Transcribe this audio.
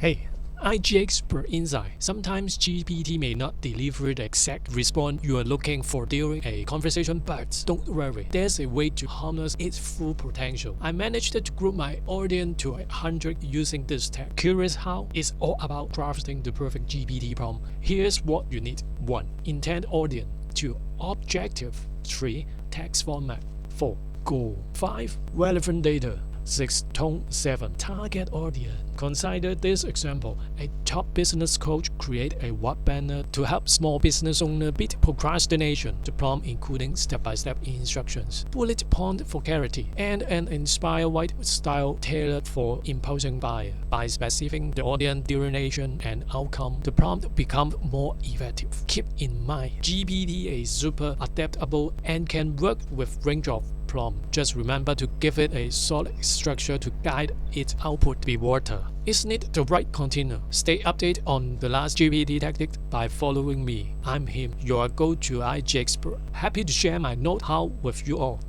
Hey, IG Expert Insight. Sometimes GPT may not deliver the exact response you are looking for during a conversation, but don't worry, there's a way to harness its full potential. I managed to group my audience to 100 using this tag. Curious how? It's all about crafting the perfect GPT prompt. Here's what you need. 1. Intent audience. 2. Objective. 3. Text format. 4. Goal. 5. Relevant data. 6. Tone. 7. Target audience. Consider this example. A top business coach create a web banner to help small business owner beat procrastination. The prompt including step-by-step instructions, bullet point for clarity, and an inspired white style tailored for impulsive buyer. By specifying the audience, duration, and outcome, the prompt becomes more effective. Keep in mind, GPT is super adaptable and can work with range of prompt. Just remember to give it a solid structure to guide its output. Be water. It's need the right container. Stay updated on the last GPT tactic by following me. I'm him, your go-to IG expert. Happy to share my know-how with you all.